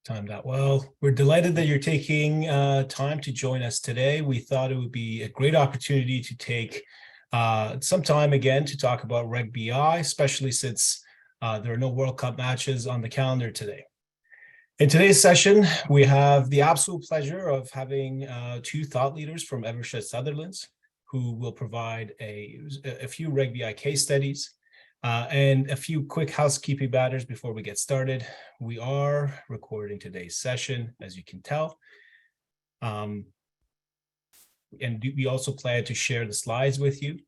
Timed out well. We're delighted that you're taking time to join us today. We thought it would be a great opportunity to take some time again to talk about Reg BI, especially since there are no World Cup matches on the calendar today. In today's session, we have the absolute pleasure of having two thought leaders from Eversheds Sutherland, who will provide a few Reg BI case studies. And a few quick housekeeping matters before we get started. We are recording today's session, as you can tell. And we also plan to share the slides with you.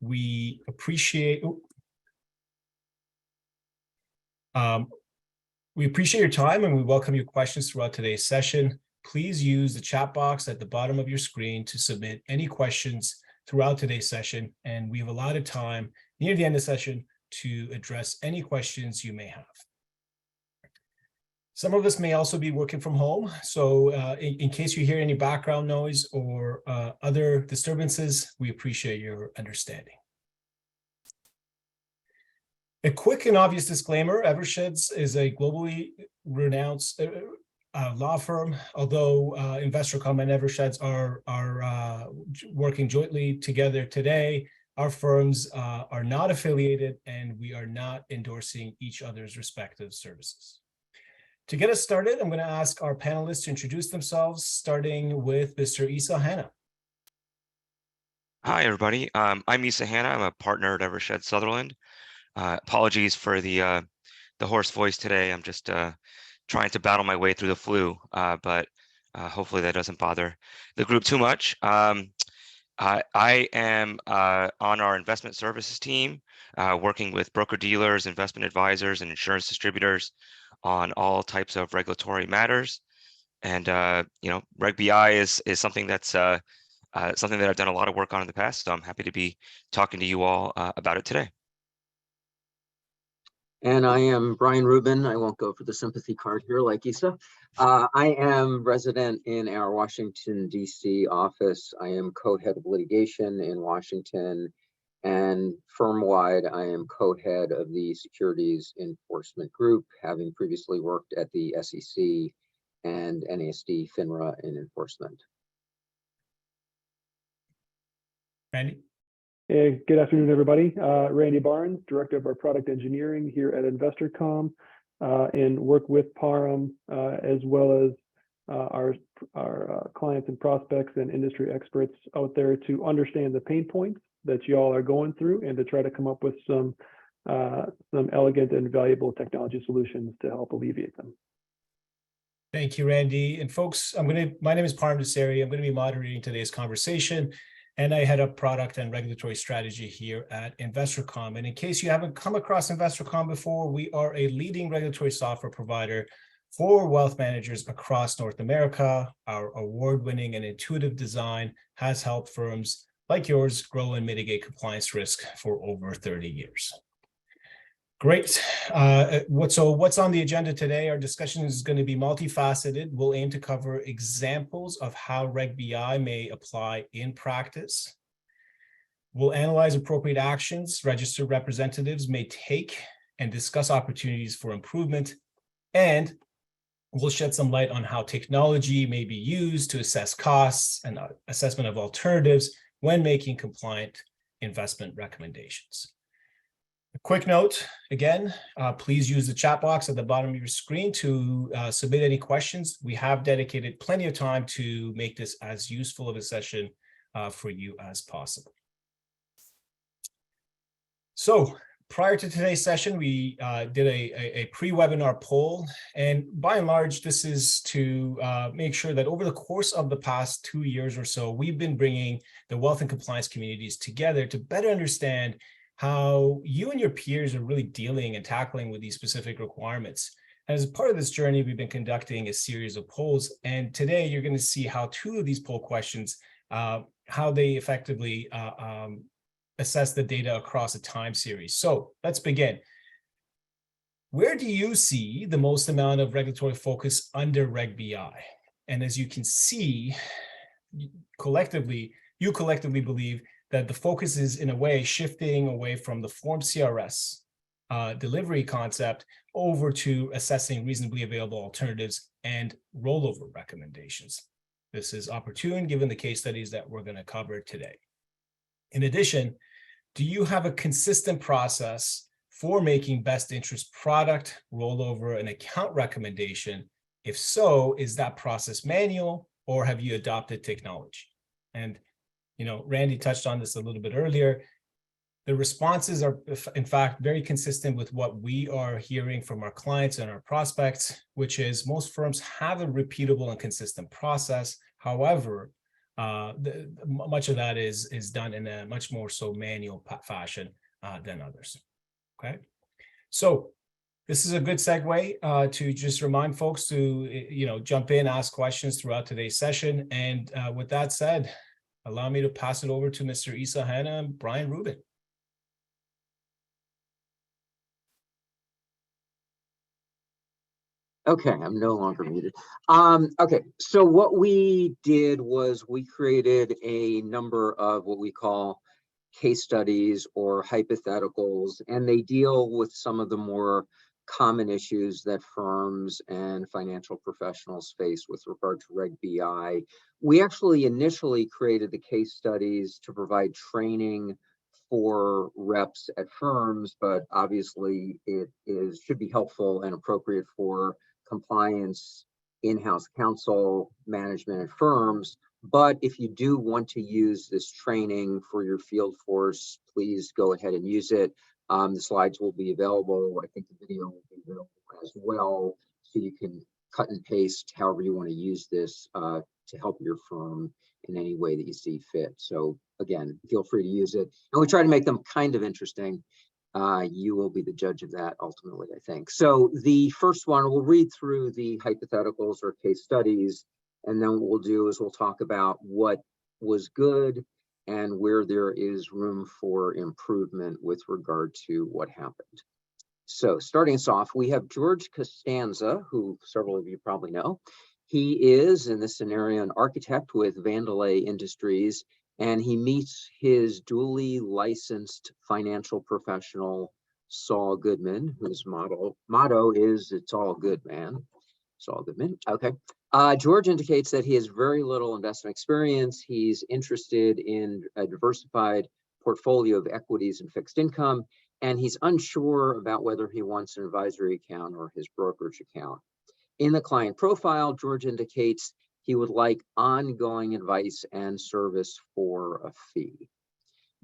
We appreciate your time and we welcome your questions throughout today's session. Please use the chat box at the bottom of your screen to submit any questions throughout today's session. And we have allotted time near the end of the session to address any questions you may have. Some of us may also be working from home, so in case you hear any background noise or other disturbances, we appreciate your understanding. A quick and obvious disclaimer: Eversheds is a globally renowned law firm. Although InvestorCOM and Eversheds are working jointly together today, our firms are not affiliated and we are not endorsing each other's respective services. To get us started, I'm going to ask our panelists to introduce themselves, starting with Mr. Issa Hanna. Hi, everybody. I'm Issa Hanna. I'm a partner at Eversheds Sutherland. Apologies for the hoarse voice today. I'm just trying to battle my way through the flu, but hopefully that doesn't bother the group too much. I am on our investment services team, working with broker-dealers, investment advisors, and insurance distributors on all types of regulatory matters. And Reg BI is something that's something that I've done a lot of work on in the past. So I'm happy to be talking to you all about it today. And I am Brian Rubin. I won't go for the sympathy card here like Issa. I am resident in our Washington, D.C. office. I am co-head of litigation in Washington, and firm-wide, I am co-head of the Securities Enforcement Group, having previously worked at the SEC and NASD, FINRA in enforcement. Randy? Hey, good afternoon, everybody. Randy Barnes, Director of our Product Engineering here at InvestorCOM, and work with PARM as well as our clients and prospects and industry experts out there to understand the pain points that you all are going through and to try to come up with some elegant and valuable technology solutions to help alleviate them. Thank you, Randy. And folks, my name is Parm Desari. I'm going to be moderating today's conversation. And I head up product and regulatory strategy here at InvestorCOM. And in case you haven't come across InvestorCOM before, we are a leading regulatory software provider for wealth managers across North America. Our award-winning and intuitive design has helped firms like yours grow and mitigate compliance risk for over 30 years. Great. What's on the agenda today? Our discussion is going to be multifaceted. We'll aim to cover examples of how Reg BI may apply in practice. We'll analyze appropriate actions registered representatives may take and discuss opportunities for improvement. And we'll shed some light on how technology may be used to assess costs and assessment of alternatives when making compliant investment recommendations. A quick note, again, please use the chat box at the bottom of your screen to submit any questions. We have dedicated plenty of time to make this as useful of a session for you as possible. So prior to today's session, we did a pre-webinar poll, and by and large, this is to make sure that over the course of the past 2 years or so, we've been bringing the wealth and compliance communities together to better understand how you and your peers are really dealing and tackling with these specific requirements. And as part of this journey, we've been conducting a series of polls. And today you're going to see how two of these poll questions, how they effectively assess the data across a time series. So let's begin. Where do you see the most amount of regulatory focus under Reg BI? And as you can see, you collectively believe that the focus is in a way shifting away from the form CRS delivery concept over to assessing reasonably available alternatives and rollover recommendations. This is opportune given the case studies that we're going to cover today. In addition, do you have a consistent process for making best interest product, rollover, and account recommendation? If so, is that process manual or have you adopted technology? And, Randy touched on this a little bit earlier. The responses are, in fact, very consistent with what we are hearing from our clients and our prospects, which is most firms have a repeatable and consistent process. However, much of that is done in a much more so manual fashion than others. Okay, so this is a good segue to just remind folks to jump in, ask questions throughout today's session. And with that said, allow me to pass it over to Mr. Issa, Hanna, and Brian Rubin. Okay, I'm no longer muted. Okay, so what we did was we created a number of what we call case studies or hypotheticals, and they deal with some of the more common issues that firms and financial professionals face with regard to Reg BI. We actually initially created the case studies to provide training for reps at firms, but obviously it should be helpful and appropriate for compliance, in-house counsel, management at firms. But if you do want to use this training for your field force, please go ahead and use it. The slides will be available. I think the video will be available as well, so you can cut and paste however you want to use this to help your firm in any way that you see fit. So again, feel free to use it. And we try to make them kind of interesting. You will be the judge of that ultimately, I think. So the first one, we'll read through the hypotheticals or case studies, and then what we'll do is we'll talk about what was good and where there is room for improvement with regard to what happened. So starting us off, we have George Costanza, who several of you probably know. He is, in this scenario, an architect with Vandelay Industries, and he meets his duly licensed financial professional, Saul Goodman, whose motto is, "It's all good, man." Saul Goodman, okay. George indicates that he has very little investment experience. He's interested in a diversified portfolio of equities and fixed income, and he's unsure about whether he wants an advisory account or his brokerage account. In the client profile, George indicates he would like ongoing advice and service for a fee.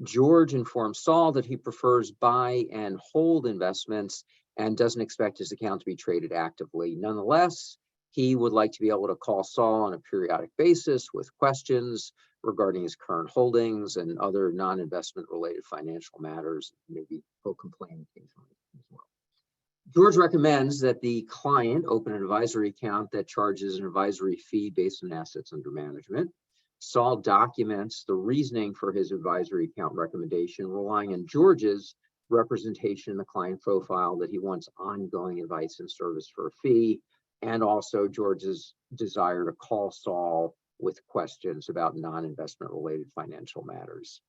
George informs Saul that he prefers buy and hold investments and doesn't expect his account to be traded actively. Nonetheless, he would like to be able to call Saul on a periodic basis with questions regarding his current holdings and other non-investment related financial matters. Maybe he'll complain occasionally as well. George recommends that the client open an advisory account that charges an advisory fee based on assets under management. Saul documents the reasoning for his advisory account recommendation, relying on George's representation in the client profile that he wants ongoing advice and service for a fee, and also George's desire to call Saul with questions about non-investment related financial matters.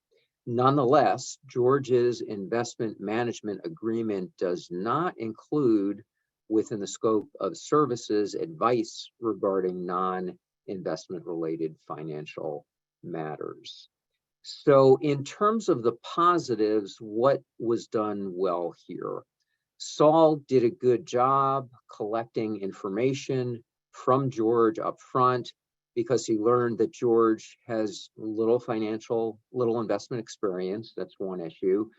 Nonetheless, George's investment management agreement does not include, within the scope of services, advice regarding non-investment related financial matters. So in terms of the positives, what was done well here? Saul did a good job collecting information from George up front, because he learned that George has little investment experience. That's one issue.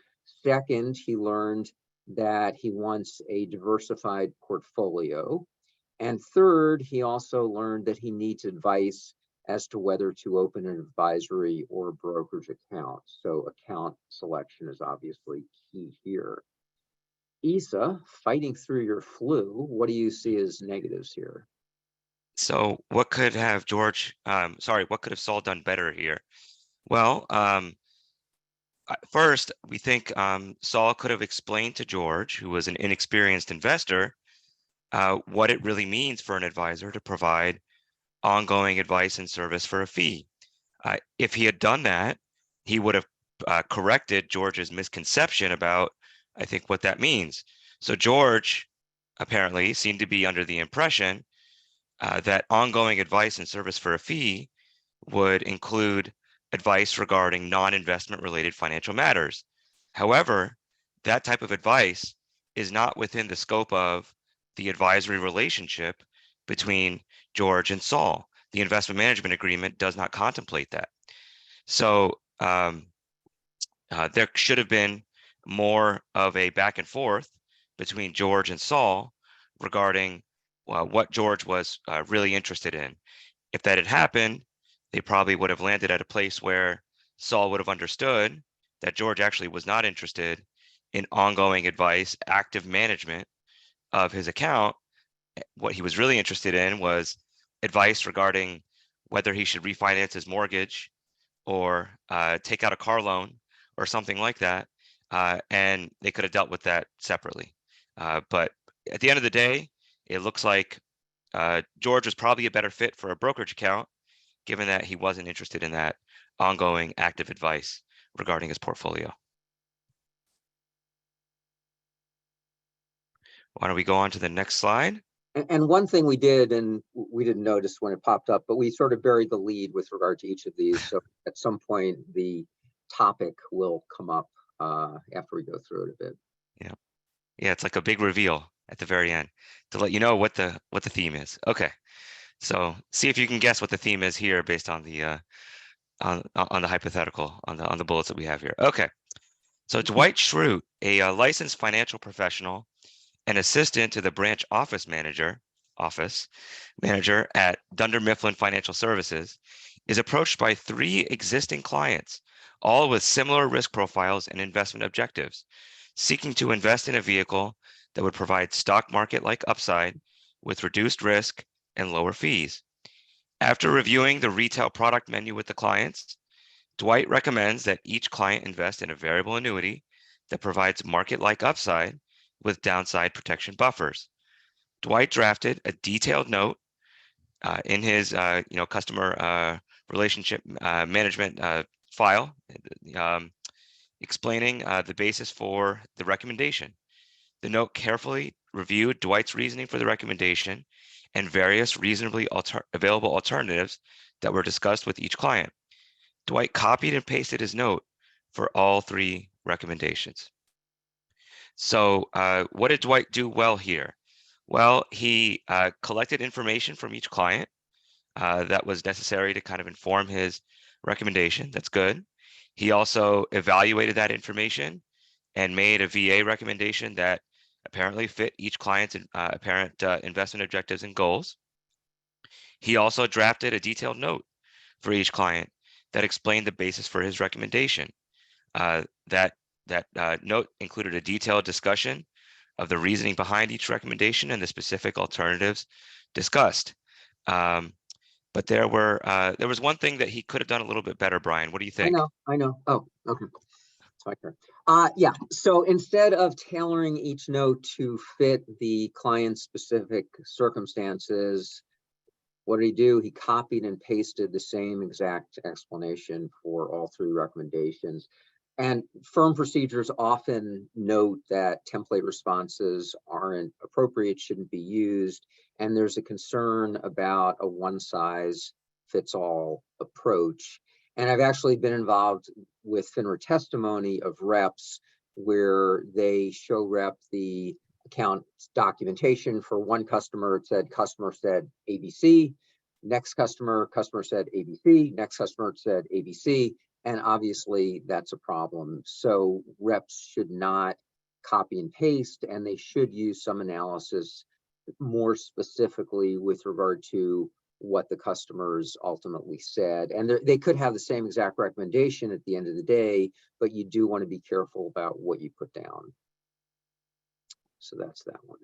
Second, he learned that he wants a diversified portfolio. And third, he also learned that he needs advice as to whether to open an advisory or brokerage account. So account selection is obviously key here. Issa, fighting through your flu, what do you see as negatives here? So what could have what could have Saul done better here? Well, first, we think Saul could have explained to George, who was an inexperienced investor, what it really means for an advisor to provide ongoing advice and service for a fee. If he had done that, he would have corrected George's misconception about I think, what that means. So George apparently seemed to be under the impression that ongoing advice and service for a fee would include advice regarding non-investment related financial matters. However, that type of advice is not within the scope of the advisory relationship between George and Saul. The investment management agreement does not contemplate that. So there should have been more of a back and forth between George and Saul regarding what George was really interested in. If that had happened, they probably would have landed at a place where Saul would have understood that George actually was not interested in ongoing advice, active management of his account. What he was really interested in was advice regarding whether he should refinance his mortgage or take out a car loan or something like that. And they could have dealt with that separately. But at the end of the day, it looks like George was probably a better fit for a brokerage account, given that he wasn't interested in that ongoing active advice regarding his portfolio. Why don't we go on to the next slide? And one thing we did, and we didn't notice when it popped up, but we sort of buried the lead with regard to each of these. So at some point, the topic will come up after we go through it a bit. Yeah, it's like a big reveal at the very end to let you know what the theme is. Okay, so see if you can guess what the theme is here based on the hypothetical on the bullets that we have here. Okay, so Dwight Schrute, a licensed financial professional and assistant to the branch office manager at Dunder Mifflin Financial Services, is approached by 3 existing clients, all with similar risk profiles and investment objectives, seeking to invest in a vehicle that would provide stock market-like upside with reduced risk and lower fees. After reviewing the retail product menu with the clients, Dwight recommends that each client invest in a variable annuity that provides market-like upside with downside protection buffers. Dwight drafted a detailed note in his customer relationship management file, explaining the basis for the recommendation. The note carefully reviewed Dwight's reasoning for the recommendation and various reasonably available alternatives that were discussed with each client. Dwight copied and pasted his note for all 3 recommendations. So what did Dwight do well here? Well, he collected information from each client that was necessary to kind of inform his recommendation. That's good. He also evaluated that information and made a VA recommendation that apparently fit each client's apparent investment objectives and goals. He also drafted a detailed note for each client that explained the basis for his recommendation. That note included a detailed discussion of the reasoning behind each recommendation and the specific alternatives discussed. But there was one thing that he could have done a little bit better, Brian. What do you think? I know. Oh, okay. Yeah, so instead of tailoring each note to fit the client's specific circumstances, what did he do? He copied and pasted the same exact explanation for all 3 recommendations. And firm procedures often note that template responses aren't appropriate, shouldn't be used, and there's a concern about a one-size-fits-all approach. And I've actually been involved with FINRA testimony of reps where they show rep the account documentation. For one customer, customer said ABC. Next customer said ABC. Next customer said ABC. And obviously that's a problem. So reps should not copy and paste, and they should use some analysis more specifically with regard to what the customers ultimately said. And they could have the same exact recommendation at the end of the day, but you do want to be careful about what you put down. So that's that one.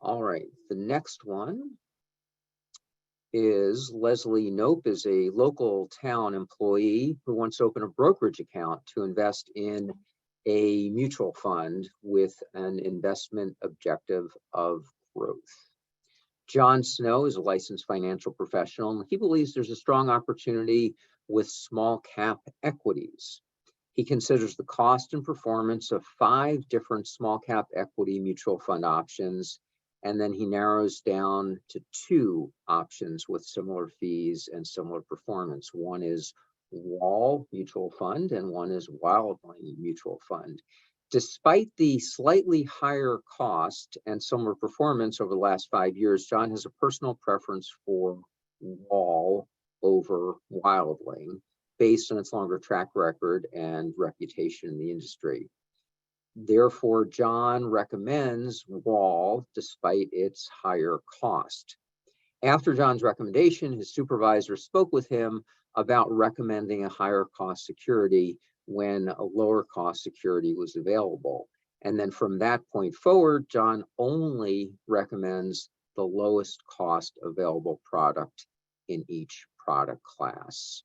All right, the next one is Leslie Nope is a local town employee who wants to open a brokerage account to invest in a mutual fund with an investment objective of growth. John Snow is a licensed financial professional, and he believes there's a strong opportunity with small cap equities. He considers the cost and performance of 5 different small cap equity mutual fund options, and then he narrows down to 2 options with similar fees and similar performance. One is Wall Mutual Fund and one is Wildling Mutual Fund. Despite the slightly higher cost and similar performance over the last 5 years, John has a personal preference for Wall over Wildling, based on its longer track record and reputation in the industry. Therefore, John recommends Wall despite its higher cost. After John's recommendation, his supervisor spoke with him about recommending a higher cost security when a lower cost security was available. And then from that point forward, John only recommends the lowest cost available product in each product class.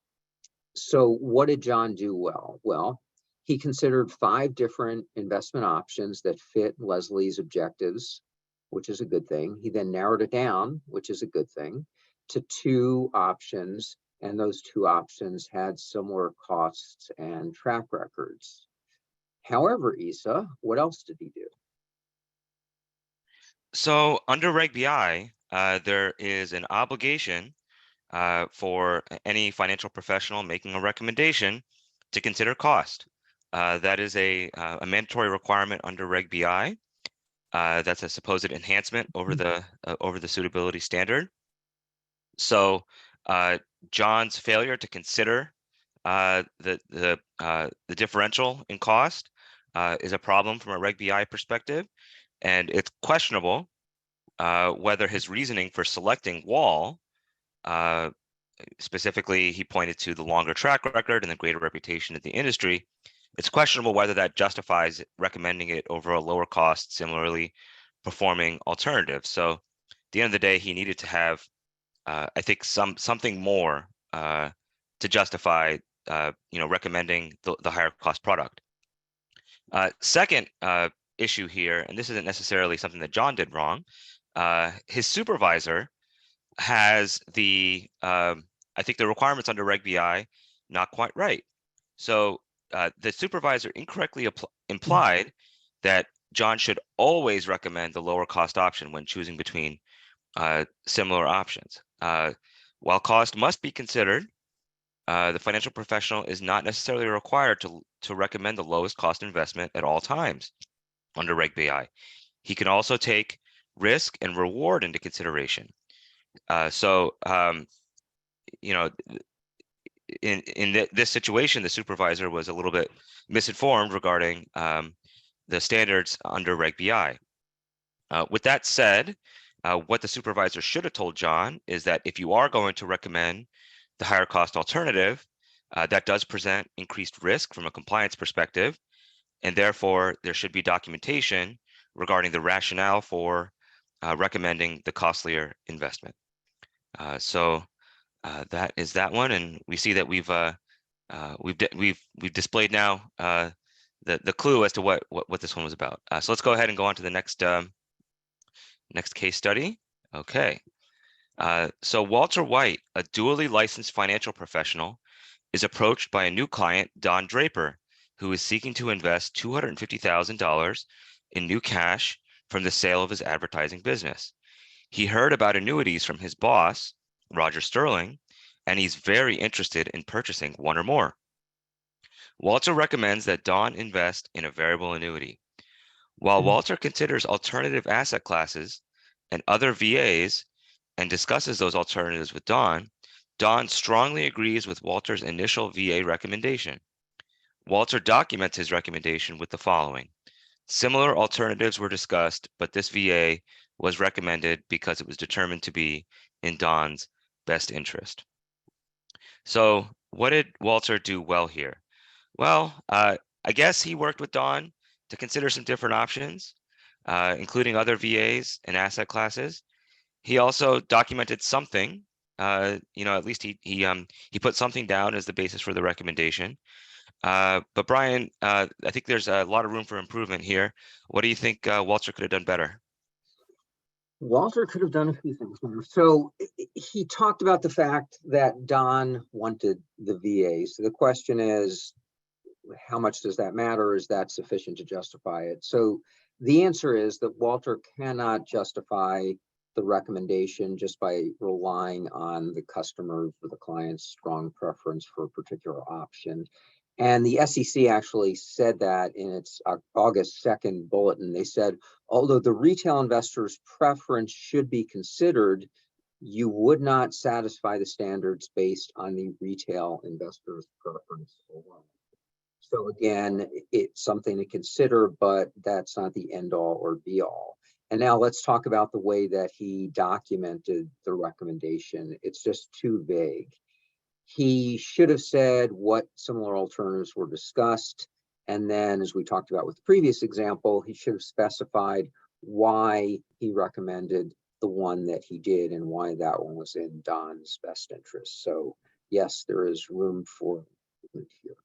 So what did John do well? Well, he considered 5 different investment options that fit Leslie's objectives, which is a good thing. He then narrowed it down, which is a good thing, to 2 options, and those 2 options had similar costs and track records. However, Issa, what else did he do? So under Reg BI, there is an obligation for any financial professional making a recommendation to consider cost. That is a mandatory requirement under Reg BI. That's a supposed enhancement over the suitability standard. So John's failure to consider the differential in cost is a problem from a Reg BI perspective, and it's questionable whether his reasoning for selecting Wall, specifically, he pointed to the longer track record and the greater reputation in the industry. It's questionable whether that justifies recommending it over a lower cost, similarly performing alternative. So at the end of the day, he needed to have, I think, something more to justify, recommending the higher cost product. Second issue here, and this isn't necessarily something that John did wrong, his supervisor has the requirements under Reg BI not quite right. So the supervisor incorrectly implied that John should always recommend the lower cost option when choosing between similar options. While cost must be considered, the financial professional is not necessarily required to recommend the lowest cost investment at all times under Reg BI. He can also take risk and reward into consideration. In this situation, the supervisor was a little bit misinformed regarding the standards under Reg BI. With that said, what the supervisor should have told John is that if you are going to recommend the higher cost alternative, that does present increased risk from a compliance perspective, and therefore there should be documentation regarding the rationale for recommending the costlier investment. So that is that one, and we see that we've displayed now the clue as to what this one was about. So let's go ahead and go on to the next case study. Okay. So Walter White, a duly licensed financial professional, is approached by a new client, Don Draper, who is seeking to invest $250,000 in new cash from the sale of his advertising business. He heard about annuities from his boss, Roger Sterling, and he's very interested in purchasing one or more. Walter recommends that Don invest in a variable annuity. While Walter considers alternative asset classes and other VAs and discusses those alternatives with Don, Don strongly agrees with Walter's initial VA recommendation. Walter documents his recommendation with the following. Similar alternatives were discussed, but this VA was recommended because it was determined to be in Don's best interest. So what did Walter do well here? Well, I guess he worked with Don to consider some different options, including other VAs and asset classes. He also documented something, at least he put something down as the basis for the recommendation. But Brian, I think there's a lot of room for improvement here. What do you think Walter could have done better? Walter could have done a few things better. So he talked about the fact that Don wanted the VA. So the question is, how much does that matter? Is that sufficient to justify it? So the answer is that Walter cannot justify the recommendation just by relying on the customer or the client's strong preference for a particular option. And the SEC actually said that in its August 2nd bulletin. They said, although the retail investor's preference should be considered, you would not satisfy the standards based on the retail investor's preference alone. So again, it's something to consider, but that's not the end all or be all. And now let's talk about the way that he documented the recommendation. It's just too vague. He should have said what similar alternatives were discussed. And then, as we talked about with the previous example, he should have specified why he recommended the one that he did and why that one was in Don's best interest. So yes, there is room for improvement here.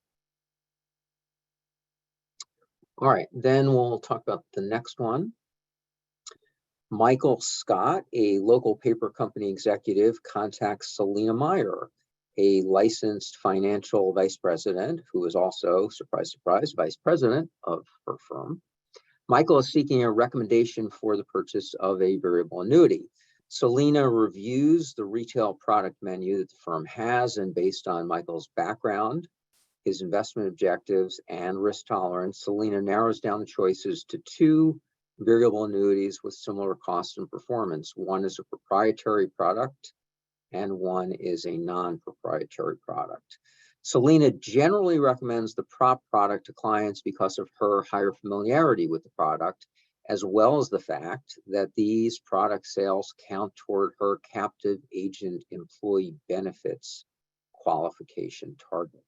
All right, then we'll talk about the next one. Michael Scott, a local paper company executive, contacts Selena Meyer, a licensed financial vice president who is also, surprise, surprise, vice president of her firm. Michael is seeking a recommendation for the purchase of a variable annuity. Selena reviews the retail product menu that the firm has, and based on Michael's background, his investment objectives, and risk tolerance, Selena narrows down the choices to two variable annuities with similar cost and performance. One is a proprietary product, and one is a non-proprietary product. Selena generally recommends the prop product to clients because of her higher familiarity with the product, as well as the fact that these product sales count toward her captive agent employee benefits qualification target.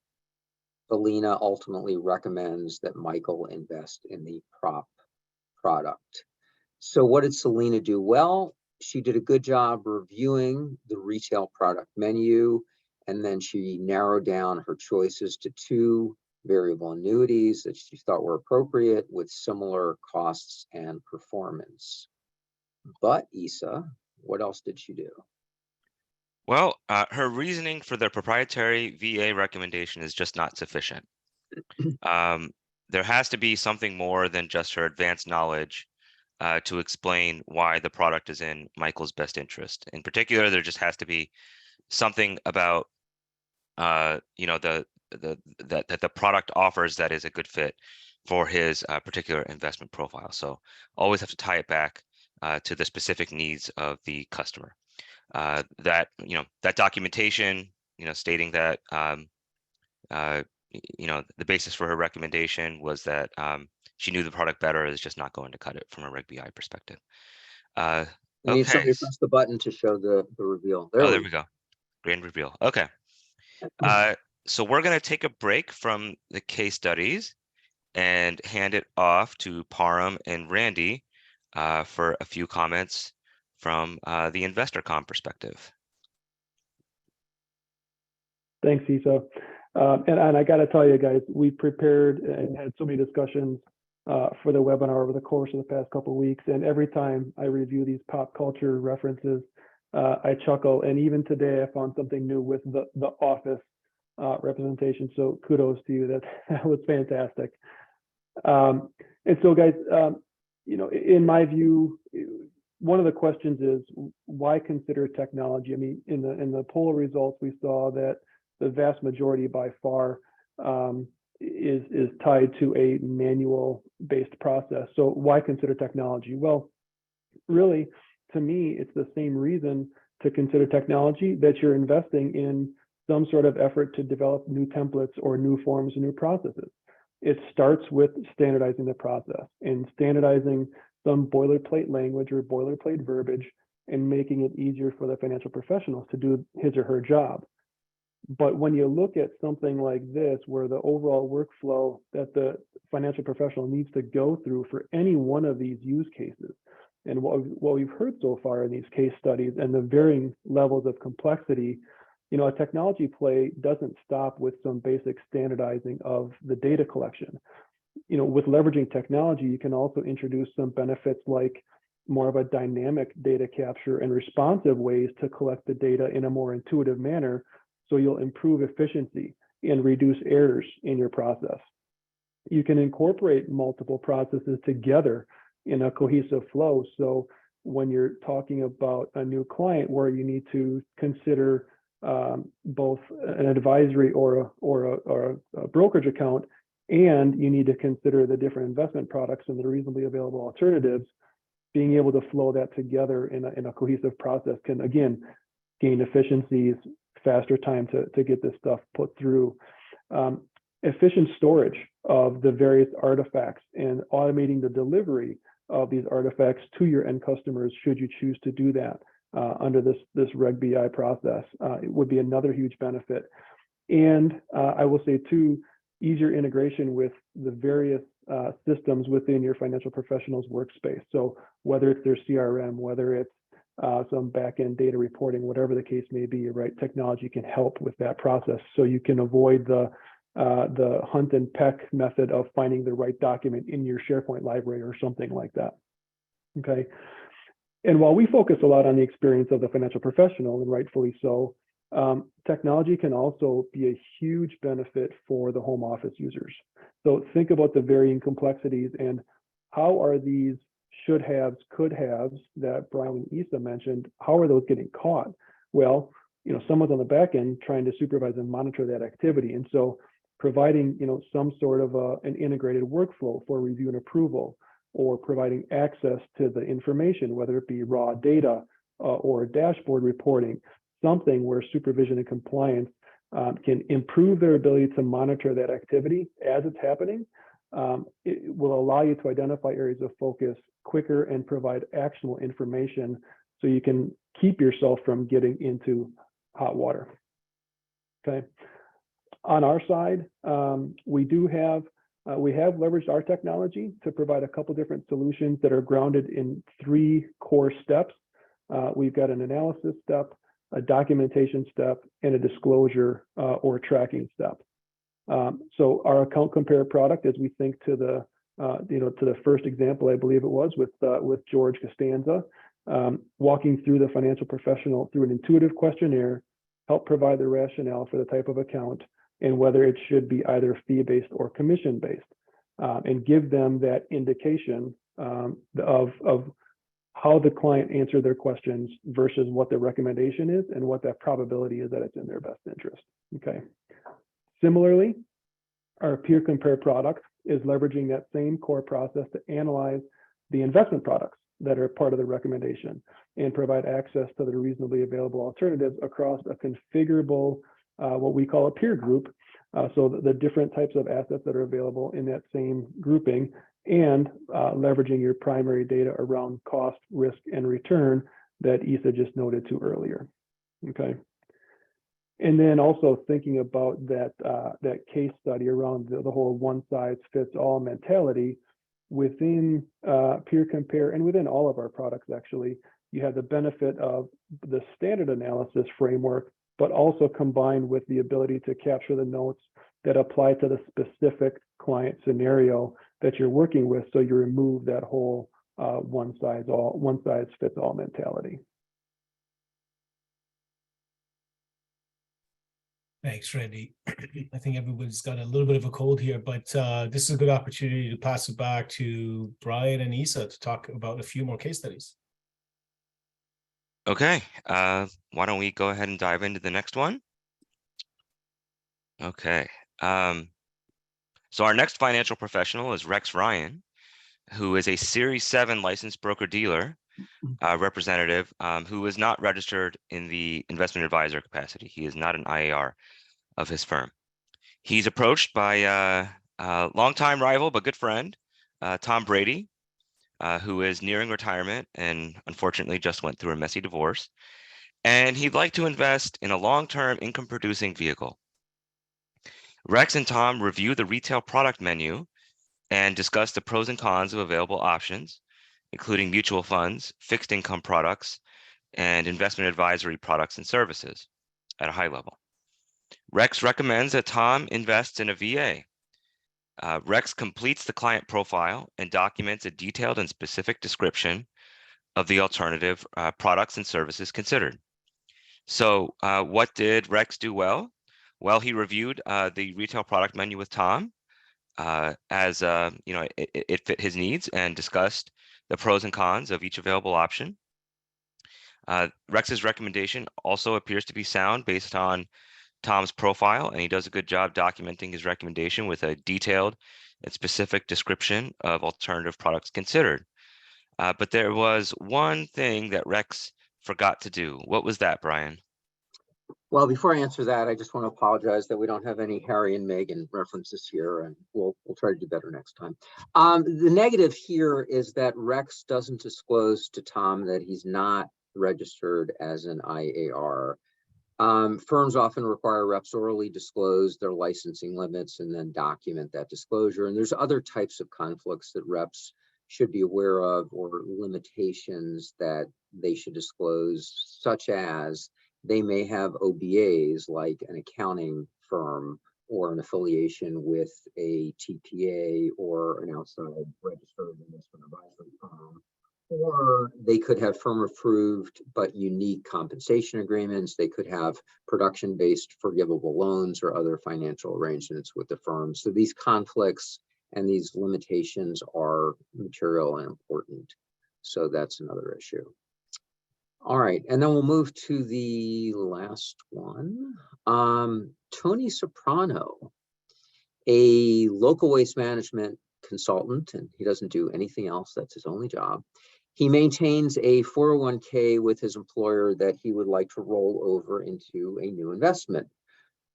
Selena ultimately recommends that Michael invest in the prop product. So what did Selena do? Well, she did a good job reviewing the retail product menu, and then she narrowed down her choices to two variable annuities that she thought were appropriate with similar costs and performance. But Issa, what else did she do? Well, her reasoning for the proprietary VA recommendation is just not sufficient. There has to be something more than just her advanced knowledge to explain why the product is in Michael's best interest. In particular, there just has to be something about that the product offers that is a good fit for his particular investment profile. So always have to tie it back to the specific needs of the customer. That documentation, stating that the basis for her recommendation was that she knew the product better, is just not going to cut it from a Reg BI perspective. I need somebody to press the button to show the reveal. There we go. Grand reveal. Okay. So we're going to take a break from the case studies and hand it off to Param and Randy for a few comments from the InvestorCOM perspective. Thanks, Issa. And I got to tell you guys, we prepared and had so many discussions for the webinar over the course of the past couple of weeks. And every time I review these pop culture references, I chuckle. And even today, I found something new with the office representation. So kudos to you. That was fantastic. And so, guys, in my view, one of the questions is why consider technology? I mean, in the poll results, we saw that the vast majority by far is tied to a manual-based process. So why consider technology? Well, really, to me, it's the same reason to consider technology that you're investing in some sort of effort to develop new templates or new forms and new processes. It starts with standardizing the process and standardizing some boilerplate language or boilerplate verbiage and making it easier for the financial professionals to do his or her job. But when you look at something like this, where the overall workflow that the financial professional needs to go through for any one of these use cases, and what we've heard so far in these case studies and the varying levels of complexity, a technology play doesn't stop with some basic standardizing of the data collection. With leveraging technology, you can also introduce some benefits like more of a dynamic data capture and responsive ways to collect the data in a more intuitive manner. So you'll improve efficiency and reduce errors in your process. you can incorporate multiple processes together in a cohesive flow. So when you're talking about a new client where you need to consider both an advisory or a brokerage account, and you need to consider the different investment products and the reasonably available alternatives, being able to flow that together in a cohesive process can, again, gain efficiencies, faster time to get this stuff put through. Efficient storage of the various artifacts and automating the delivery of these artifacts to your end customers, should you choose to do that under this Reg BI process, it would be another huge benefit. And I will say too, easier integration with the various systems within your financial professionals workspace. So whether it's their CRM, whether it's some back-end data reporting, whatever the case may be, right? Technology can help with that process, so you can avoid the hunt and peck method of finding the right document in your SharePoint library or something like that. Okay. And while we focus a lot on the experience of the financial professional, and rightfully so, technology can also be a huge benefit for the home office users. So think about the varying complexities and how are these should haves, could haves that Brian and Issa mentioned, how are those getting caught? Well, someone's on the back end trying to supervise and monitor that activity. And so providing, some sort of an integrated workflow for review and approval, or providing access to the information, whether it be raw data or dashboard reporting, something where supervision and compliance can improve their ability to monitor that activity as it's happening. It will allow you to identify areas of focus quicker and provide actionable information so you can keep yourself from getting into hot water. Okay. On our side, we have leveraged our technology to provide a couple different solutions that are grounded in 3 core steps. We've got an analysis step, a documentation step, and a disclosure or tracking step. So our account compare product, as we think to the to the first example, I believe it was with George Costanza, walking through the financial professional through an intuitive questionnaire, help provide the rationale for the type of account and whether it should be either fee-based or commission-based, and give them that indication of how the client answered their questions versus what the recommendation is and what that probability is that it's in their best interest. Okay. Similarly, our peer compare product is leveraging that same core process to analyze the investment products that are part of the recommendation and provide access to the reasonably available alternatives across a configurable, what we call a peer group. So the different types of assets that are available in that same grouping, and leveraging your primary data around cost, risk, and return that Issa just noted to earlier. Okay. And then also thinking about that case study around the whole one-size-fits-all mentality within peer compare and within all of our products, actually, you have the benefit of the standard analysis framework, but also combined with the ability to capture the notes that apply to the specific client scenario that you're working with, so you remove that whole one-size-fits-all mentality. Thanks, Randy. I think everybody's got a little bit of a cold here, but this is a good opportunity to pass it back to Brian and Issa to talk about a few more case studies. Okay, why don't we go ahead and dive into the next one? Okay, so our next financial professional is Rex Ryan, who is a Series 7 licensed broker-dealer representative who is not registered in the investment advisor capacity. He is not an IAR of his firm. He's approached by a longtime rival but good friend, Tom Brady, who is nearing retirement and unfortunately just went through a messy divorce. And he'd like to invest in a long-term income-producing vehicle. Rex and Tom review the retail product menu and discuss the pros and cons of available options, including mutual funds, fixed income products, and investment advisory products and services at a high level. Rex recommends that Tom invests in a VA. Rex completes the client profile and documents a detailed and specific description of the alternative products and services considered. So what did Rex do well? Well, he reviewed the retail product menu with Tom, as it fit his needs and discussed the pros and cons of each available option. Rex's recommendation also appears to be sound based on Tom's profile, and he does a good job documenting his recommendation with a detailed and specific description of alternative products considered. But there was one thing that Rex forgot to do. What was that, Brian? Well, before I answer that, I just want to apologize that we don't have any Harry and Meghan references here, and we'll try to do better next time. The negative here is that Rex doesn't disclose to Tom that he's not registered as an IAR. Firms often require reps orally disclose their licensing limits and then document that disclosure. And there's other types of conflicts that reps should be aware of, or limitations that they should disclose, such as they may have OBAs like an accounting firm or an affiliation with a TPA or an outside registered investment advisory firm. Or they could have firm approved but unique compensation agreements. They could have production-based forgivable loans or other financial arrangements with the firm. So these conflicts and these limitations are material and important. So that's another issue. All right, and then we'll move to the last one. Tony Soprano, a local waste management consultant, and he doesn't do anything else. That's his only job. He maintains a 401k with his employer that he would like to roll over into a new investment.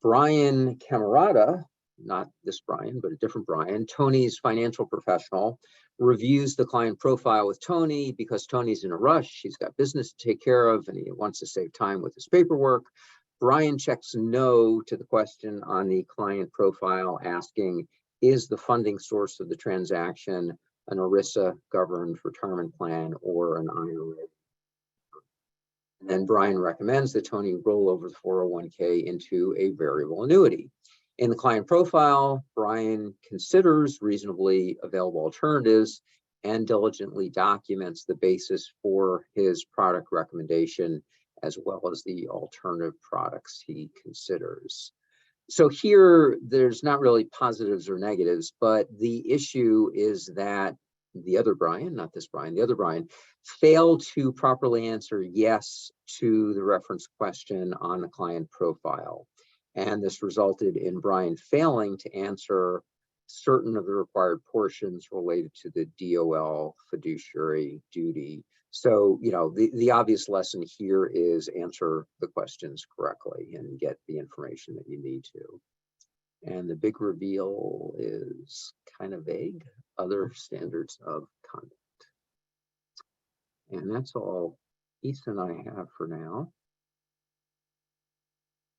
Brian Camerata, not this Brian, but a different Brian, Tony's financial professional, reviews the client profile with Tony because Tony's in a rush. He's got business to take care of and he wants to save time with his paperwork. Brian checks no to the question on the client profile, asking, is the funding source of the transaction an ERISA governed retirement plan or an IRA? And then Brian recommends that Tony roll over the 401k into a variable annuity. In the client profile, Brian considers reasonably available alternatives and diligently documents the basis for his product recommendation, as well as the alternative products he considers. So here, there's not really positives or negatives, but the issue is that the other Brian, not this Brian, the other Brian, failed to properly answer yes to the reference question on the client profile. And this resulted in Brian failing to answer certain of the required portions related to the DOL fiduciary duty. So, the obvious lesson here is answer the questions correctly and get the information that you need to. And the big reveal is kind of vague, other standards of conduct. And that's all Issa and I have for now.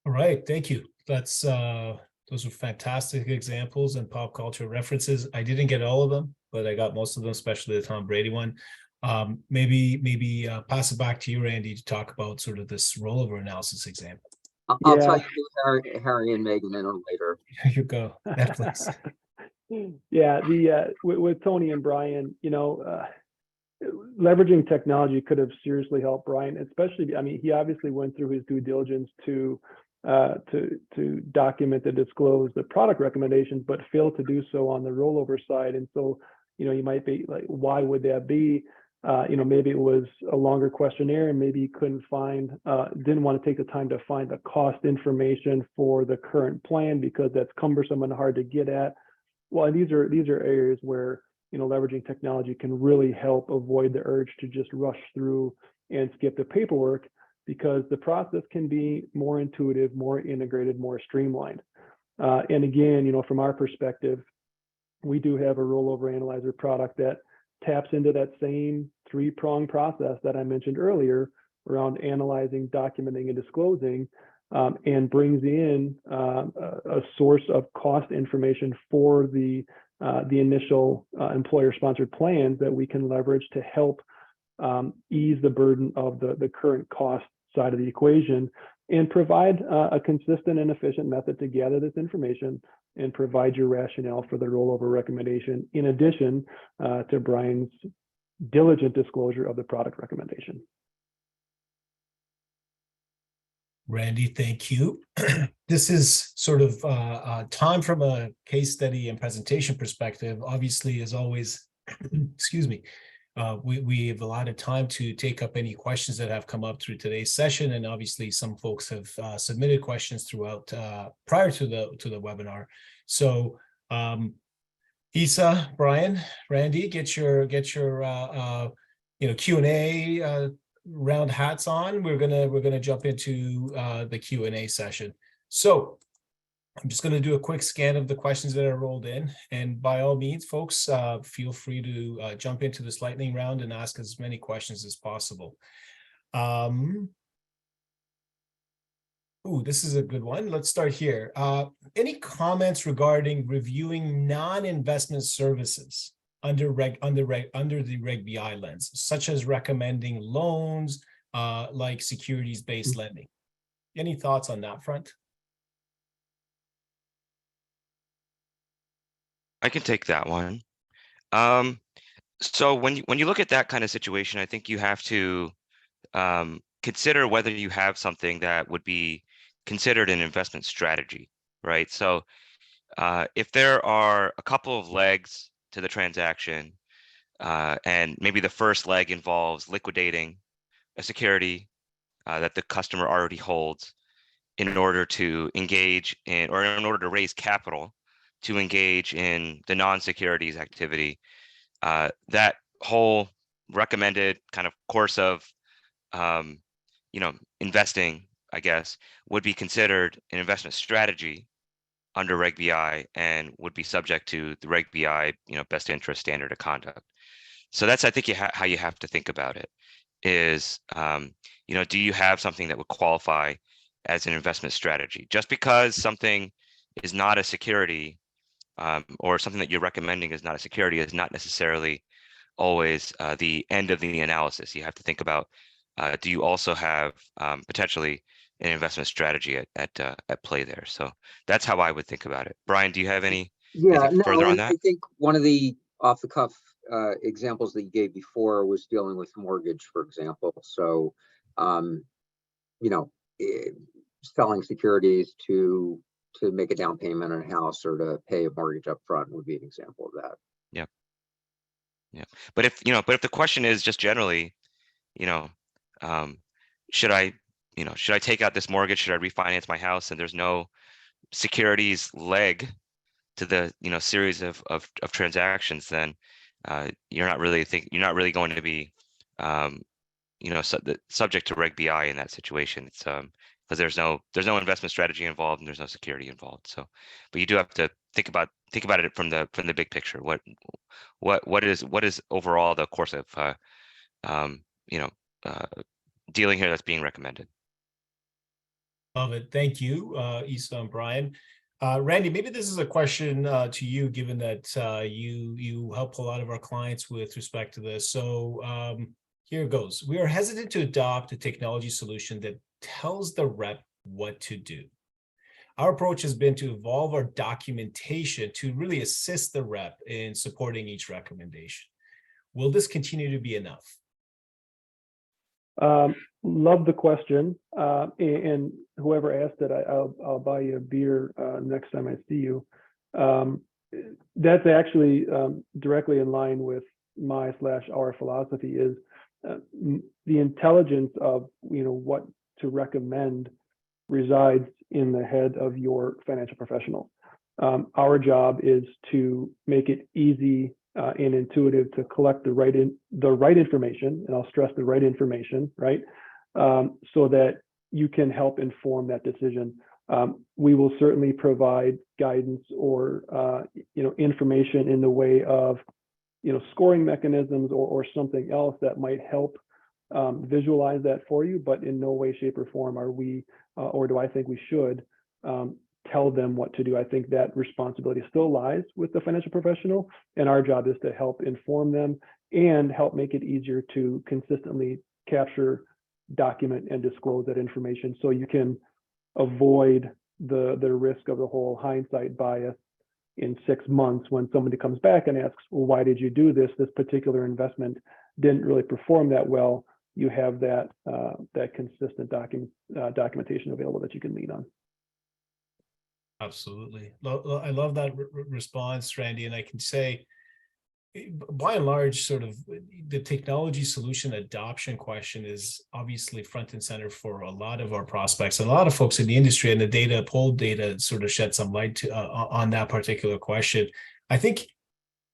All right, thank you. That's those are fantastic examples and pop culture references. I didn't get all of them, but I got most of them, especially the Tom Brady one. Maybe pass it back to you, Randy, to talk about sort of this rollover analysis example. I'll tell you Harry and Meghan in later. Here you go. Netflix. Yeah, with Tony and Brian, leveraging technology could have seriously helped Brian, especially, he obviously went through his due diligence to document and disclose the product recommendations, but failed to do so on the rollover side. And so, you might be like, why would that be? Maybe it was a longer questionnaire and maybe he couldn't find, didn't want to take the time to find the cost information for the current plan because that's cumbersome and hard to get at. Well, and these are areas where, leveraging technology can really help avoid the urge to just rush through and skip the paperwork, because the process can be more intuitive, more integrated, more streamlined. And again, from our perspective, we do have a rollover analyzer product that taps into that same three-pronged process that I mentioned earlier around analyzing, documenting, and disclosing, and brings in a source of cost information for the initial employer-sponsored plans that we can leverage to help ease the burden of the current cost side of the equation, and provide a consistent and efficient method to gather this information and provide your rationale for the rollover recommendation, in addition to Brian's diligent disclosure of the product recommendation. Randy, thank you. This is sort of time from a case study and presentation perspective. Obviously, as always, excuse me, we have a lot of time to take up any questions that have come up through today's session, and obviously some folks have submitted questions throughout prior to the webinar. So, Issa, Brian, Randy, get your Q&A round hats on. We're gonna jump into the Q&A session. So I'm just gonna do a quick scan of the questions that are rolled in, and by all means, folks, feel free to jump into this lightning round and ask as many questions as possible. This is a good one. Let's start here. Any comments regarding reviewing non-investment services under the Reg BI lens, such as recommending loans like securities-based lending? Any thoughts on that front? I can take that one. So when you look at that kind of situation, I think you have to consider whether you have something that would be considered an investment strategy, right? So if there are a couple of legs to the transaction, and maybe the first leg involves liquidating a security that the customer already holds in order to engage in, or in order to raise capital to engage in the non-securities activity, that whole recommended kind of course of investing, I guess, would be considered an investment strategy under Reg BI and would be subject to the Reg BI, best interest standard of conduct. So that's, I think, how you have to think about it is, do you have something that would qualify as an investment strategy? Just because something is not a security, or something that you're recommending is not a security, is not necessarily always the end of the analysis. You have to think about, do you also have potentially an investment strategy at play there? So that's how I would think about it. Brian, do you have anything further on that? I think one of the off the cuff examples that you gave before was dealing with mortgage, for example. So, selling securities to make a down payment on a house or to pay a mortgage up front would be an example of that. Yeah. But if the question is just generally, should I take out this mortgage? Should I refinance my house? And there's no securities leg to the series of transactions, then you're not really going to be subject to Reg BI in that situation. It's because there's no investment strategy involved and there's no security involved. So, but you do have to think about it from the big picture. What is overall the course of dealing here that's being recommended? Love it. Thank you, Issa and Brian. Randy, maybe this is a question to you, given that you help a lot of our clients with respect to this. So here it goes. We are hesitant to adopt a technology solution that tells the rep what to do. Our approach has been to evolve our documentation to really assist the rep in supporting each recommendation. Will this continue to be enough? Love the question. And whoever asked it, I'll buy you a beer next time I see you. That's actually directly in line with our philosophy is the intelligence of what to recommend resides in the head of your financial professional. Our job is to make it easy and intuitive to collect the right information, and I'll stress the right information, right? So that you can help inform that decision. We will certainly provide guidance or information in the way of scoring mechanisms or something else that might help visualize that for you, but in no way, shape, or form are we, or do I think we should tell them what to do. I think that responsibility still lies with the financial professional, and our job is to help inform them and help make it easier to consistently capture, document, and disclose that information so you can avoid the risk of the whole hindsight bias in 6 months when somebody comes back and asks, well, why did you do this? This particular investment didn't really perform that well. you have that that consistent documentation available that you can lean on. Absolutely. I love that response, Randy. And I can say, by and large, sort of the technology solution adoption question is obviously front and center for a lot of our prospects and a lot of folks in the industry, and the poll data sort of shed some light on that particular question. I think,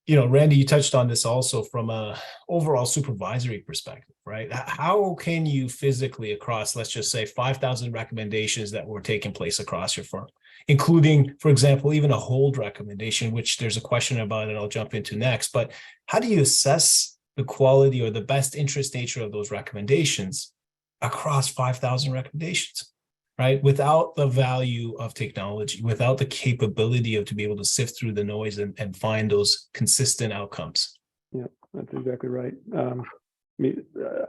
Randy, you touched on this also from a overall supervisory perspective, right? How can you physically across, let's just say 5,000 recommendations that were taking place across your firm, including, for example, even a hold recommendation, which there's a question about and I'll jump into next, but how do you assess the quality or the best interest nature of those recommendations across 5,000 recommendations? Right, without the value of technology, without the capability to be able to sift through the noise and find those consistent outcomes. Yeah, that's exactly right.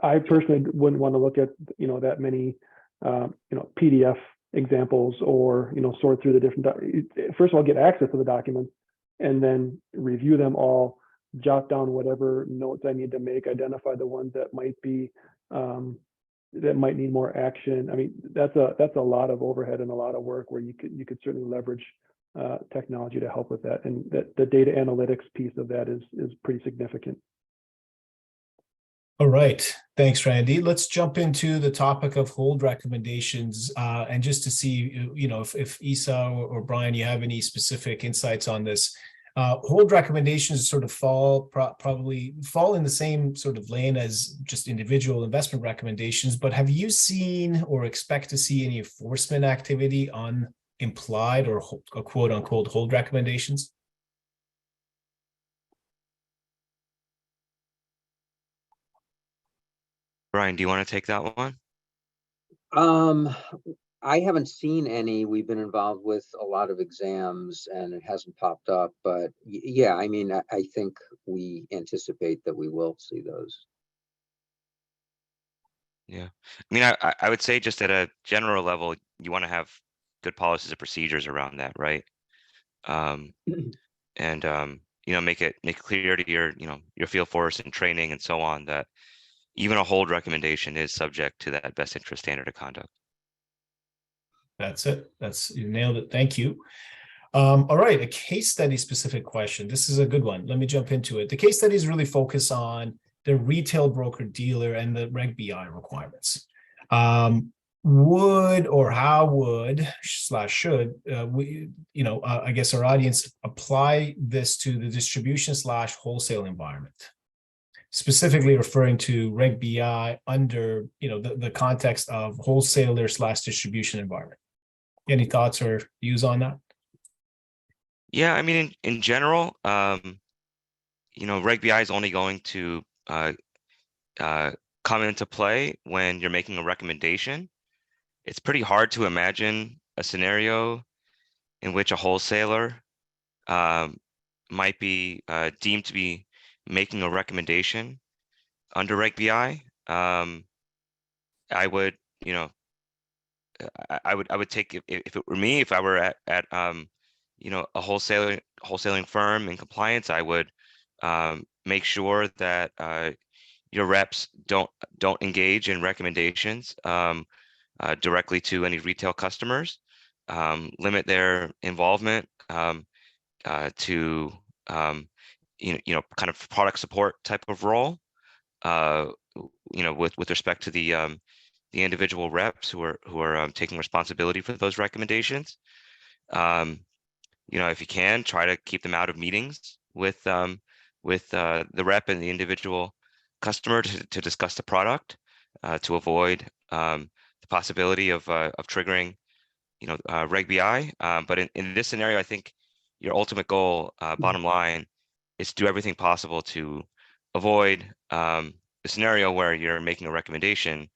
I personally wouldn't want to look at that many PDF examples or sort through the different. First of all, get access to the documents and then review them all, jot down whatever notes I need to make, identify the ones that might be. That might need more action. I mean, that's a lot of overhead and a lot of work where you could certainly leverage technology to help with that. And the data analytics piece of that is pretty significant. All right, thanks, Randy. Let's jump into the topic of hold recommendations, and just to see, if Issa or Brian, you have any specific insights on this. Hold recommendations sort of probably fall in the same sort of lane as just individual investment recommendations, but have you seen or expect to see any enforcement activity on implied or quote unquote hold recommendations? Brian, do you want to take that one? I haven't seen any. We've been involved with a lot of exams and it hasn't popped up, but yeah, I mean, I think we anticipate that we will see those. Yeah, I mean, I would say just at a general level, you want to have good policies and procedures around that, right? And make it clear to your field force and training and so on that even a hold recommendation is subject to that best interest standard of conduct. That's it. You nailed it. Thank you. All right, a case study specific question. This is a good one. Let me jump into it. The case studies really focus on the retail broker dealer and the Reg BI requirements. Would or how would / should we, I guess our audience apply this to the distribution / wholesale environment? Specifically referring to Reg BI under, the context of wholesaler / distribution environment. Any thoughts or views on that? Yeah, I mean, in general, Reg BI is only going to come into play when you're making a recommendation. It's pretty hard to imagine a scenario in which a wholesaler might be deemed to be making a recommendation under Reg BI. I would, I would take, if it were me, if I were at a wholesaling firm in compliance, I would make sure that your reps don't engage in recommendations directly to any retail customers. Limit their involvement to kind of product support type of role. With respect to the individual reps who are taking responsibility for those recommendations. If you can, try to keep them out of meetings with the rep and the individual customer to discuss the product, to avoid the possibility of triggering Reg BI. But in this scenario, I think your ultimate goal, bottom line, is to do everything possible to avoid the scenario where you're making a recommendation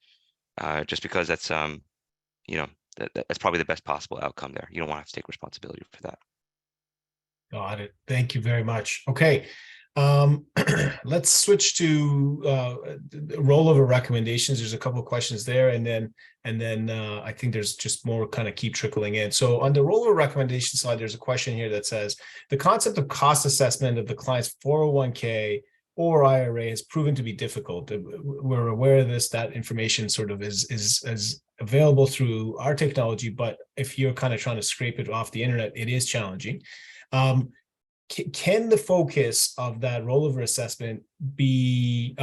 just because that's that's probably the best possible outcome there. You don't want to have to take responsibility for that. Got it. Thank you very much. Okay. Let's switch to rollover recommendations. There's a couple of questions there, and then I think there's just more kind of keep trickling in. So on the rollover recommendation side, there's a question here that says the concept of cost assessment of the client's 401k or IRA has proven to be difficult. We're aware of this, that information sort of is available through our technology, but if you're kind of trying to scrape it off the internet, it is challenging. Can the focus of that rollover assessment be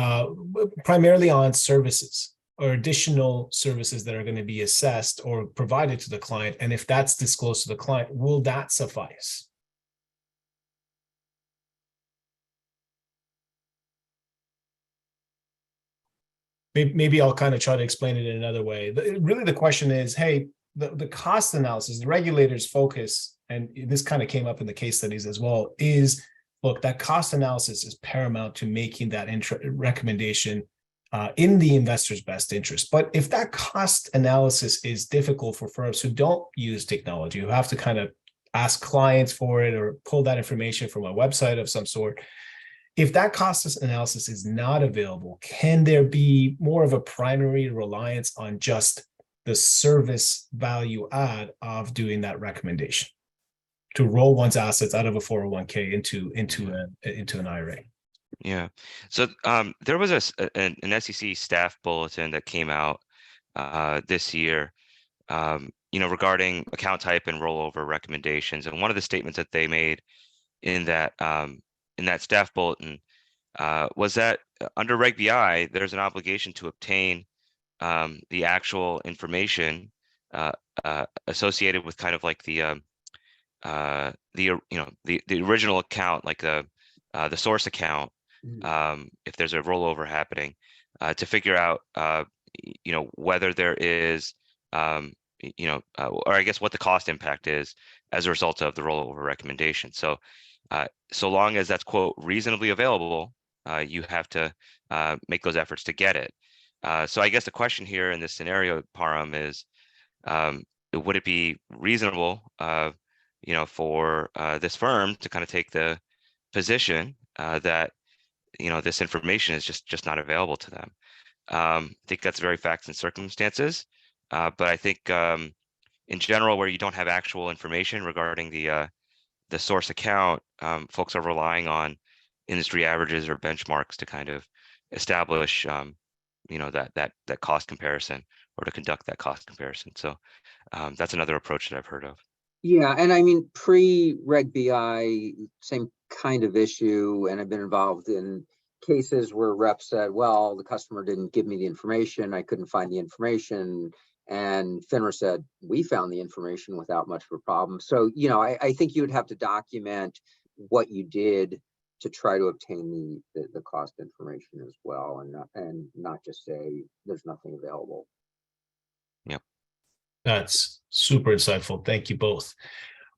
primarily on services or additional services that are going to be assessed or provided to the client? And if that's disclosed to the client, will that suffice? Maybe I'll kind of try to explain it in another way. Really, the question is, hey, the cost analysis, the regulators' focus, and this kind of came up in the case studies as well, is, look, that cost analysis is paramount to making that recommendation in the investor's best interest. But if that cost analysis is difficult for firms who don't use technology, who have to kind of ask clients for it or pull that information from a website of some sort, if that cost analysis is not available, can there be more of a primary reliance on just the service value add of doing that recommendation to roll one's assets out of a 401k into an IRA? Yeah. So there was an SEC staff bulletin that came out this year, regarding account type and rollover recommendations. And one of the statements that they made in that staff bulletin was that under Reg BI, there's an obligation to obtain the actual information associated with kind of like the original account, like the source account, if there's a rollover happening, to figure out whether there is or I guess what the cost impact is as a result of the rollover recommendation. So so long as that's, quote, reasonably available, you have to make those efforts to get it. So I guess the question here in this scenario, Param, is would it be reasonable, for this firm to kind of take the position that this information is just not available to them? I think that's very facts and circumstances, but I think in general, where you don't have actual information regarding the source account, folks are relying on industry averages or benchmarks to kind of establish, that cost comparison, or to conduct that cost comparison. So that's another approach that I've heard of. Yeah, and I mean, pre-Reg BI, same kind of issue, and I've been involved in cases where reps said, well, the customer didn't give me the information, I couldn't find the information, and FINRA said, we found the information without much of a problem. So, I think you would have to document what you did to try to obtain the cost information as well, and not just say there's nothing available. Yep. That's super insightful. Thank you both.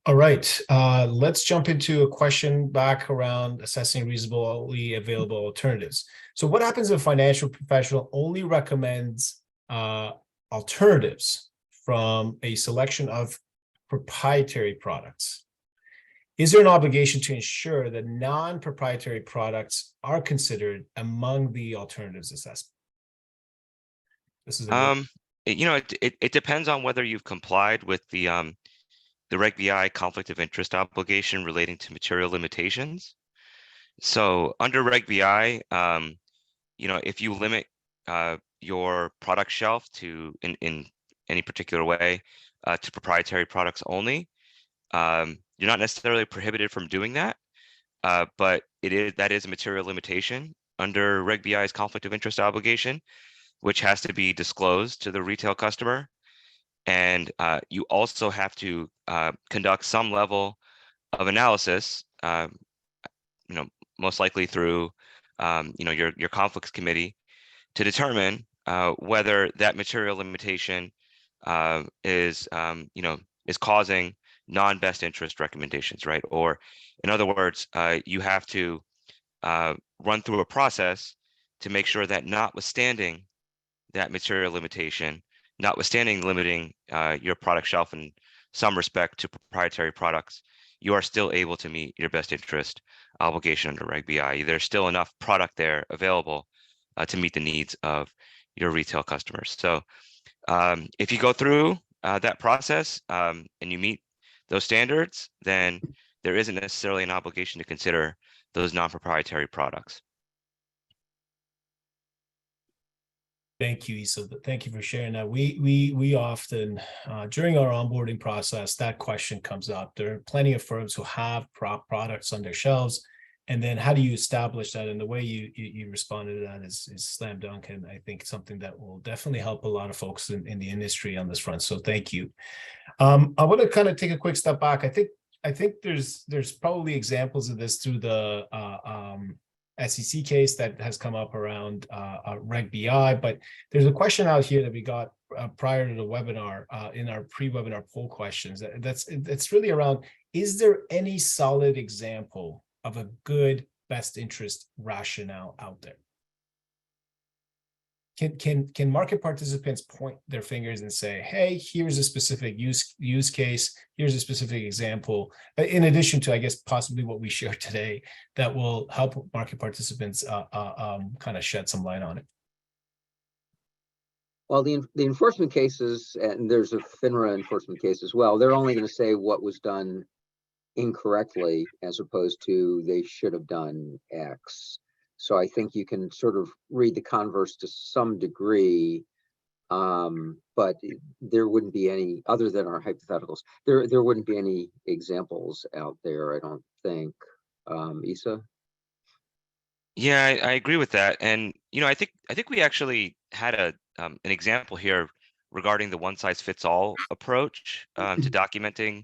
All right, let's jump into a question back around assessing reasonably available alternatives. So what happens if a financial professional only recommends alternatives from a selection of proprietary products? Is there an obligation to ensure that non-proprietary products are considered among the alternatives assessment? This is it depends on whether you've complied with the Reg BI conflict of interest obligation relating to material limitations. So under Reg BI, if you limit your product shelf to in any particular way to proprietary products only, you're not necessarily prohibited from doing that, but that is a material limitation under Reg BI's conflict of interest obligation, which has to be disclosed to the retail customer. And you also have to conduct some level of analysis, most likely through your conflicts committee, to determine whether that material limitation is causing non-best interest recommendations, right? Or in other words, you have to run through a process to make sure that notwithstanding that material limitation, notwithstanding limiting your product shelf in some respect to proprietary products, you are still able to meet your best interest obligation under Reg BI. There's still enough product there available to meet the needs of your retail customers. So if you go through that process and you meet those standards, then there isn't necessarily an obligation to consider those non-proprietary products. Thank you, Issa. Thank you for sharing that. We often, during our onboarding process, that question comes up. There are plenty of firms who have products on their shelves. And then how do you establish that? And the way you responded to that is slam dunk. And I think something that will definitely help a lot of folks in the industry on this front. So thank you. I want to kind of take a quick step back. I think there's probably examples of this through the SEC case that has come up around Reg BI, but there's a question out here that we got prior to the webinar in our pre-webinar poll questions. That's really around, is there any solid example of a good best interest rationale out there? Can market participants point their fingers and say, hey, here's a specific use case, here's a specific example, in addition to, I guess, possibly what we shared today, that will help market participants kind of shed some light on it? Well, the enforcement cases, and there's a FINRA enforcement case as well, they're only going to say what was done incorrectly as opposed to they should have done X. So I think you can sort of read the converse to some degree, but there wouldn't be any, other than our hypotheticals, there wouldn't be any examples out there, I don't think. Issa? Yeah, I agree with that. And, you know, I think we actually had an example here regarding the one-size-fits-all approach to documenting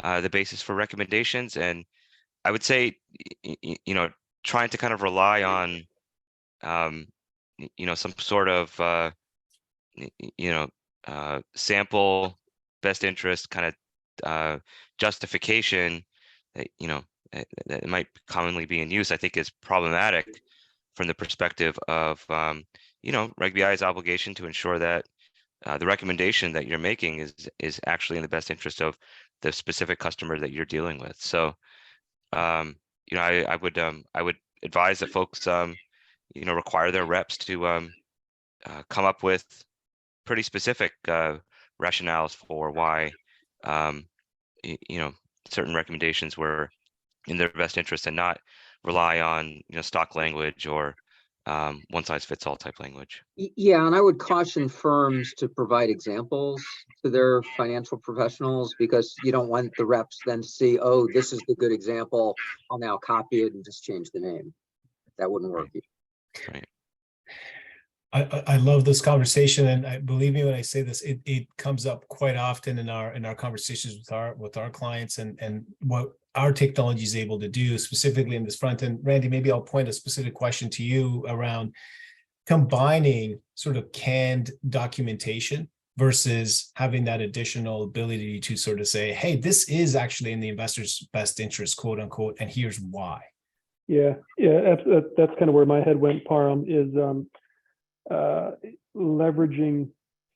the basis for recommendations. And I would say, you know, trying to kind of rely on, you know, some sort of, you know, sample best interest kind of justification that, you know, that might commonly be in use, I think is problematic from the perspective of, you know, Reg BI's obligation to ensure that the recommendation that you're making is actually in the best interest of the specific customer that you're dealing with. So, you know, I would advise that folks, you know, require their reps to come up with pretty specific rationales for why, you know, certain recommendations were in their best interest, and not rely on, you know, stock language or one-size-fits-all type language. Yeah, and I would caution firms to provide examples to their financial professionals, because you don't want the reps then to see, oh, this is the good example, I'll now copy it and just change the name. That wouldn't work. Right. I love this conversation, and believe me when I say this, it comes up quite often in our conversations with our clients, and what our technology is able to do specifically in this front. And Randy, maybe I'll point a specific question to you around combining sort of canned documentation versus having that additional ability to sort of say, hey, this is actually in the investor's best interest, quote unquote, and here's why. Yeah, that's kind of where my head went, Param, is leveraging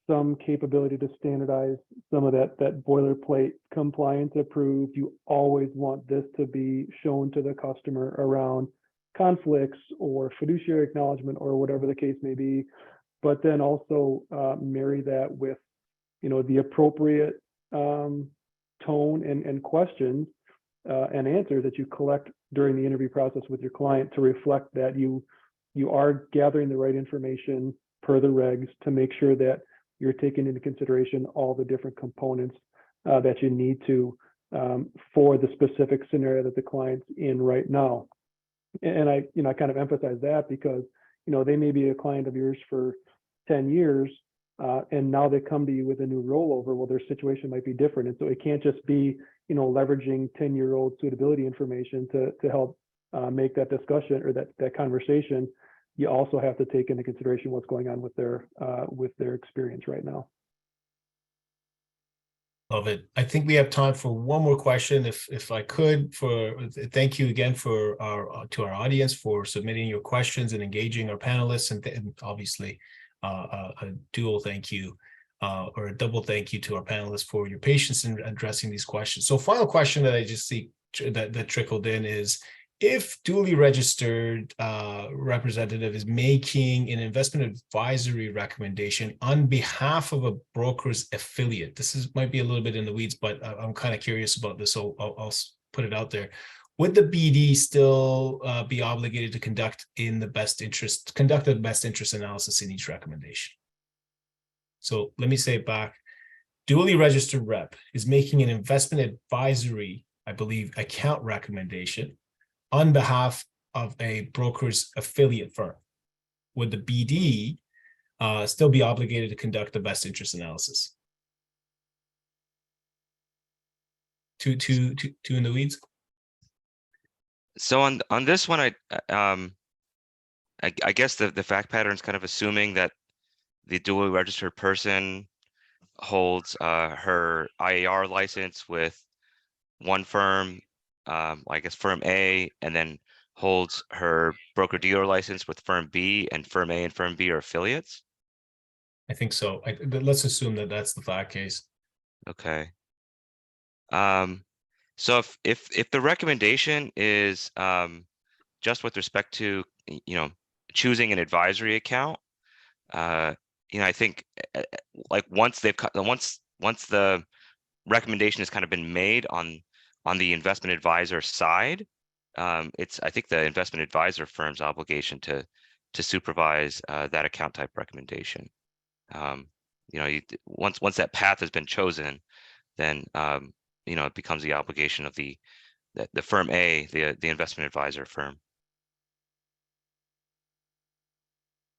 some capability to standardize some of that boilerplate compliance approved. You always want this to be shown to the customer around conflicts or fiduciary acknowledgement or whatever the case may be, but then also marry that with, you know, the appropriate tone and questions and answers that you collect during the interview process with your client to reflect that you are gathering the right information per the regs to make sure that you're taking into consideration all the different components that you need to for the specific scenario that the client's in right now. And I kind of emphasize that because, you know, they may be a client of yours for 10 years and now they come to you with a new rollover. Well, their situation might be different. And so it can't just be, you know, leveraging 10-year-old suitability information to help make that discussion or that conversation. You also have to take into consideration what's going on with their experience right now. Love it. I think we have time for one more question, if I could. Thank you again to our audience for submitting your questions and engaging our panelists, and obviously a dual thank you or a double thank you to our panelists for your patience in addressing these questions. So, final question that I just see that trickled in is, if duly registered representative is making an investment advisory recommendation on behalf of a broker's affiliate, might be a little bit in the weeds, but I'm kind of curious about this, so I'll put it out there. would the BD still be obligated to conduct the best interest analysis in each recommendation? So let me say it back. Duly registered rep is making an investment advisory, I believe, account recommendation on behalf of a broker's affiliate firm. Would the BD still be obligated to conduct the best interest analysis? Two in the weeds. So on this one, I guess the fact pattern is kind of assuming that the duly registered person holds her IAR license with one firm, I guess firm A, and then holds her broker dealer license with firm B, and firm A and firm B are affiliates. I think so. Let's assume that that's the fact case. Okay. So if the recommendation is just with respect to choosing an advisory account, I think like once the recommendation has kind of been made on the investment advisor side, it's I think the investment advisor firm's obligation to supervise that account type recommendation. Once that path has been chosen, then it becomes the obligation of the firm A, the investment advisor firm.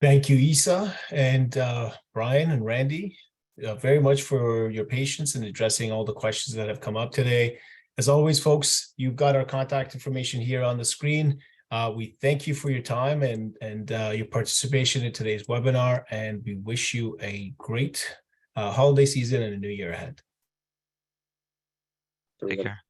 Thank you, Issa and Brian and Randy, very much for your patience in addressing all the questions that have come up today. As always, folks, you've got our contact information here on the screen. We thank you for your time and your participation in today's webinar, and we wish you a great holiday season and a new year ahead. Take care.